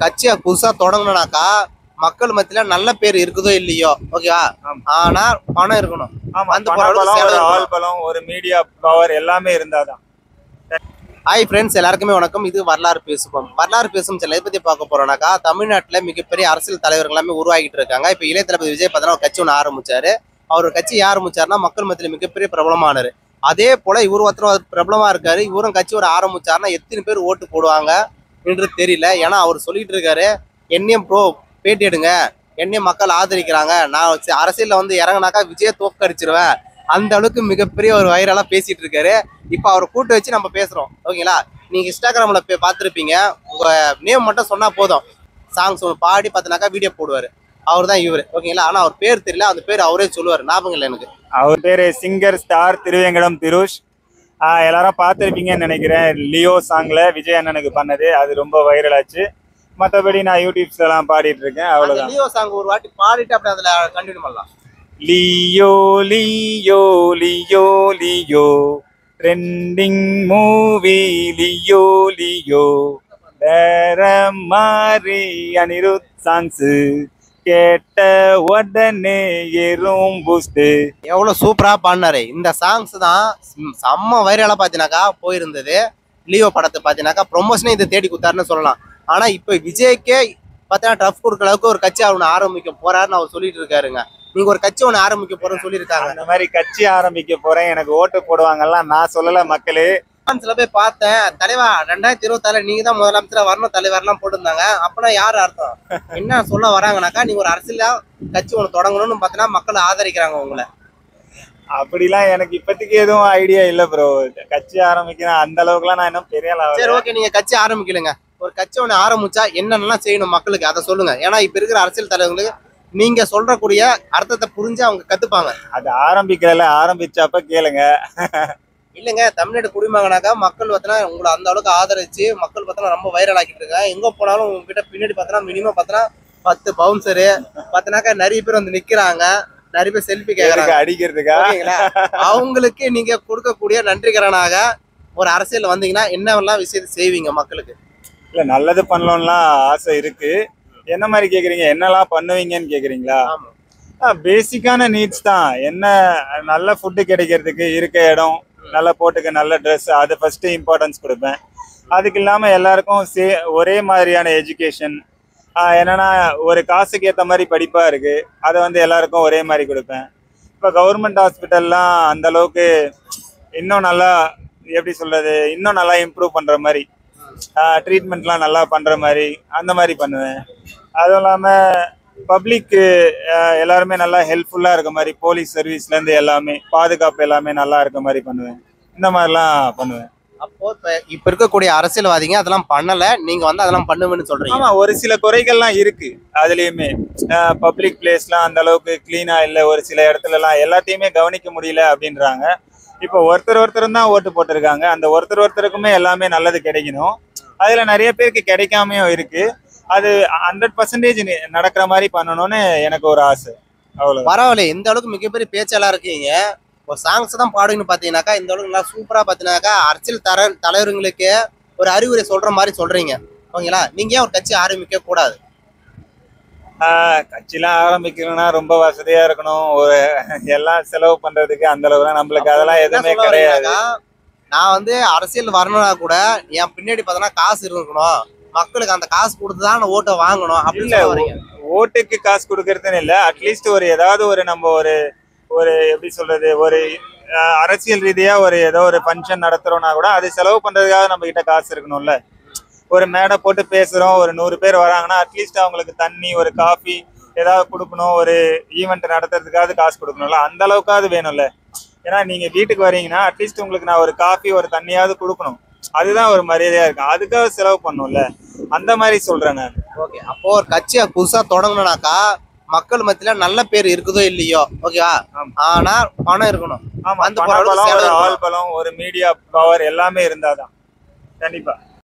கட்சியை புதுசா தொடங்கணும்னாக்கா மக்கள் மத்தியில நல்ல பேர் இருக்குதோ இல்லையோ, ஓகேவா? ஆனா பணம் இருக்கணும். ஆள் பலம், ஒரு மீடியா பவர் எல்லாமே இருந்தாதான். ஹாய் ஃப்ரெண்ட்ஸ், எல்லாருக்குமே வணக்கம். இது வரலாறு பேசுவோம். வரலாறு பேசும் சில எதை பத்தி பார்க்க போறோம்னாக்கா, தமிழ்நாட்டுல மிகப்பெரிய அரசியல் தலைவர்கள் எல்லாமே உருவாகிட்டு இருக்காங்க. இப்ப இளைய தளபதி விஜய் பார்த்தா ஒரு கட்சி ஒன்று ஆரம்பிச்சாரு. அவர் கட்சி ஆரம்பிச்சாருன்னா மக்கள் மத்தியில மிகப்பெரிய பிரபலமானாரு. அதே போல இவர் ஒருத்தர் பிரபலமா இருக்காரு. இவரும் கட்சி ஒரு ஆரம்பிச்சாருன்னா எத்தனை பேர் ஓட்டு போடுவாங்க என்று தெரியல. ஏன்னா அவர் சொல்லிட்டு இருக்காரு, என்னையும் ப்ரோ பேட்டி எடுங்க, என்னையும் மக்கள் ஆதரிக்கிறாங்க, நான் அரசியல்ல வந்து இறங்கினாக்கா விஜயை தோற்கடிச்சிருவேன், அந்த அளவுக்கு மிகப்பெரிய ஒரு வைரலா பேசிட்டு இருக்காரு. இப்ப அவரை கூட்டு வச்சு நம்ம பேசுறோம், ஓகேங்களா? நீங்க இன்ஸ்டாகிராம்ல பார்த்துருப்பீங்க. உங்க நேம் மட்டும் சொன்னா போதும், சாங்ஸ் ஒன்று பாடி பார்த்தினாக்கா வீடியோ போடுவாரு. அவர் தான் இவரு, ஓகேங்களா? ஆனா அவர் பேர் தெரியல, அந்த பேர் அவரே சொல்லுவாரு, ஞாபகம் இல்லை எனக்கு. அவர் பேரு சிங்கர் ஸ்டார் திருவேங்கடம் திருஷ். எல்லாரும் பார்த்துருப்பீங்கன்னு நினைக்கிறேன். லியோ சாங்ல விஜய் அண்ணனுக்கு பண்ணது, அது ரொம்ப வைரல் ஆச்சு. மற்றபடி நான் யூடியூப்ஸ் எல்லாம் பாடிட்டு இருக்கேன், அவ்வளவுதான். லியோ சாங் ஒரு வாட்டி பாடிட்டு அப்படி அதுல கண்டினியூ பண்ணலாம். Leo Leo Leo Leo trending movie Leo Leo வேற மாதிரி அனிருத் சாங்ஸ் கேட்ட உடனே ஏறும் பூஸ்ட். எவ்வளவு சூப்பரா பாடினாரு. இந்த சாங்ஸ் தான் செம்ம வைரலா பாத்தீங்கன்னாக்கா போயிருந்தது. லியோ படத்தை பாத்தீங்கன்னாக்கா ப்ரொமோஷனே இதை தேடி கொடுத்தாருன்னு சொல்லலாம். ஆனா இப்ப விஜய்க்கே பார்த்தீங்கன்னா டஃப் கொடுக்குற அளவுக்கு ஒரு கட்சி அவனை ஆரம்பிக்க போறாருன்னு அவர் சொல்லிட்டு இருக்காருங்க. நீங்க ஒரு கட்சி ஒன்று ஆரம்பிக்க போறேன்னு சொல்லியிருக்காங்க. அந்த மாதிரி கட்சி ஆரம்பிக்க போறேன், எனக்கு ஓட்டு போடுவாங்கலாம் நான் சொல்லல. மக்களே சில போய் பார்த்தேன், தலைவா 2026 நீங்க தான் முதலமைச்சரா வரணும் தலைவர்லாம் போட்டிருந்தாங்க. அப்பனா யாரு அர்த்தம் என்ன சொல்ல வராங்கனாக்கா, நீங்க ஒரு அரசியலா கட்சி ஒன்று தொடங்கணும்னு பார்த்தீங்கன்னா மக்கள் ஆதரிக்கிறாங்க உங்களை. அப்படிலாம் எனக்கு இப்போதைக்கு எதுவும் ஐடியா இல்லை ப்ரோ. கட்சி ஆரம்பிக்கிறேன் அந்த அளவுக்குலாம் நான் இன்னும் பெரிய அளவு. சரி, ஓகே, நீங்க கட்சி ஆரம்பிக்கலுங்க. ஒரு கட்சி ஒன்று ஆரம்பிச்சா என்னென்னலாம் செய்யணும் மக்களுக்கு அதை சொல்லுங்க. ஏன்னா இப்ப இருக்கிற அரசியல் தலைவர்களுக்கு நீங்க சொல்றக்கூடிய அர்த்தத்தை புரிஞ்சு அவங்க கத்துப்பாங்க. அது ஆரம்பிக்கல, ஆரம்பிச்சப்ப கேளுங்க. இல்லைங்க, தமிழ்நாடு குடிமகனாக்கா மக்கள் பார்த்தனா உங்களை அந்த அளவுக்கு ஆதரிச்சு மக்கள் பார்த்தனா ரொம்ப வைரல் ஆக்கிட்டு இருக்காங்க. எங்க போனாலும் உங்ககிட்ட பின்னாடி பார்த்தனா மினிமம் பார்த்தனா 10 பவுன்சரு பார்த்தனாக்கா நிறைய பேர் வந்து நிக்கிறாங்க, நிறைய பேர் செல்ஃபி கேட்கறாங்க அடிக்கிறதுக்கா. அவங்களுக்கு நீங்க கொடுக்கக்கூடிய நன்றிகரனாக ஒரு அரசியல் வந்தீங்கன்னா என்னவெல்லாம் விஷயத்தை செய்வீங்க மக்களுக்கு? இல்ல, நல்லது பண்ணலாம்லாம் ஆசை இருக்கு. என்ன மாதிரி கேக்குறீங்க, என்னெல்லாம் பண்ணுவீங்கன்னு கேக்குறீங்களா? பேசிக்கான நீட்ஸ் தான். என்ன, நல்ல ஃபுட்டு கிடைக்கிறதுக்கு, இருக்க இடம், நல்ல போட்டுக்க நல்ல ட்ரெஸ், அது ஃபர்ஸ்ட் இம்பார்ட்டன்ஸ் கொடுப்பேன். அதுக்கு இல்லாம எல்லாருக்கும் ஒரே மாதிரியான எஜுகேஷன், என்னன்னா ஒரு காசுக்கு ஏற்ற மாதிரி படிப்பா இருக்கு, அதை வந்து எல்லாருக்கும் ஒரே மாதிரி கொடுப்பேன். இப்போ கவர்மெண்ட் ஹாஸ்பிட்டல்லாம் அந்த அளவுக்கு இன்னும் நல்லா, எப்படி சொல்றது, இன்னும் நல்லா இம்ப்ரூவ் பண்ற மாதிரி, ட்ரீட்மெண்ட்லாம் நல்லா பண்ற மாதிரி அந்த மாதிரி பண்ணுவேன். அதுவும் இல்லாமல் பப்ளிக்கு எல்லாருமே நல்லா ஹெல்ப்ஃபுல்லாக இருக்க மாதிரி, போலீஸ் சர்வீஸ்லேருந்து எல்லாமே பாதுகாப்பு எல்லாமே நல்லா இருக்க மாதிரி பண்ணுவேன். இந்த மாதிரிலாம் பண்ணுவேன். அப்போ இப்ப இருக்கக்கூடிய அரசியல்வாதிங்க அதெல்லாம் பண்ணல, நீங்க வந்து அதெல்லாம் பண்ணுவேன்னு சொல்றீங்க. ஆமா, ஒரு சில குறைகள்லாம் இருக்கு அதுலயுமே. பப்ளிக் பிளேஸ்லாம் அந்த அளவுக்கு கிளீனா இல்லை, ஒரு சில இடத்துலலாம் எல்லாத்தையுமே கவனிக்க முடியல அப்படின்றாங்க. இப்போ ஒருத்தரும் தான் ஓட்டு போட்டிருக்காங்க. அந்த ஒருத்தருக்குமே எல்லாமே நல்லது கிடைக்கணும். அதுல நிறைய பேருக்கு கிடைக்காமையும் இருக்கு. அது 100% நடக்கிற மாதிரி பண்ணணும்னு எனக்கு ஒரு ஆசை, அவ்வளவு. பரவாயில்ல, இந்த அளவுக்கு மிகப்பெரிய பேச்சாளா இருக்கீங்க. ஒரு சாங்ஸ் தான் பாடுங்கன்னு பாத்தீங்கன்னாக்கா இந்த அளவுக்கு நல்லா சூப்பரா பாத்தீங்கன்னாக்கா அரசியல் தலைவர்களுக்கு ஒரு அறிவுரை சொல்ற மாதிரி சொல்றீங்க, ஓகேங்களா? நீங்க ஏன் ஒரு கட்சி ஆரம்பிக்க கூடாது? கட்சிலாம் ஆரம்பிக்கணும்னா ரொம்ப வசதியா இருக்கணும். ஒரு எல்லாம் செலவு பண்றதுக்கு அந்த அளவுக்கு நம்மளுக்கு அதெல்லாம் எதுவுமே கிடையாது. நான் வந்து அரசியல் வரணும்னா கூட என் பின்னாடி பார்த்தோன்னா காசு இருக்கணும், மக்களுக்கு அந்த காசு கொடுத்துதான் ஓட்டை வாங்கணும் அப்படின்னு. ஓட்டுக்கு காசு கொடுக்கறதுன்னு இல்லை, அட்லீஸ்ட் ஒரு ஏதாவது ஒரு நம்ம ஒரு ஒரு எப்படி சொல்றது, ஒரு அரசியல் ரீதியா ஒரு ஏதோ ஒரு ஃபங்க்ஷன் நடத்துறோம்னா கூட அது செலவு பண்றதுக்காக நம்ம கிட்ட காசு இருக்கணும்ல. ஒரு மேடை போட்டு பேசுறோம், ஒரு 100 பேர் வராங்கன்னா அட்லீஸ்ட் அவங்களுக்கு தண்ணி, ஒரு காஃபி ஏதாவது கொடுக்கணும், ஒரு ஈவெண்ட் நடத்துறதுக்காவது காசு கொடுக்கணும்ல, அந்த அளவுக்காவது வேணும்ல. ஏன்னா நீங்க வீட்டுக்கு வரீங்கன்னா அட்லீஸ்ட் உங்களுக்கு நான் ஒரு காஃபி ஒரு தண்ணியாவது கொடுக்கணும், அதுதான் ஒரு மரியாதையா இருக்கும். அதுக்காக செலவு பண்ணும்ல, அந்த மாதிரி சொல்றேன் நான். ஓகே, அப்போ ஒரு கட்சியை புதுசா தொடங்கணும்னாக்கா மக்கள் மத்தியில நல்ல பேர் இருக்குதோ இல்லையோ, ஓகேவா? ஆனா பணம் இருக்கணும். ஆமா, ஆள் பலம், ஒரு மீடியா பவர் எல்லாமே இருந்தாதான் கண்டிப்பா.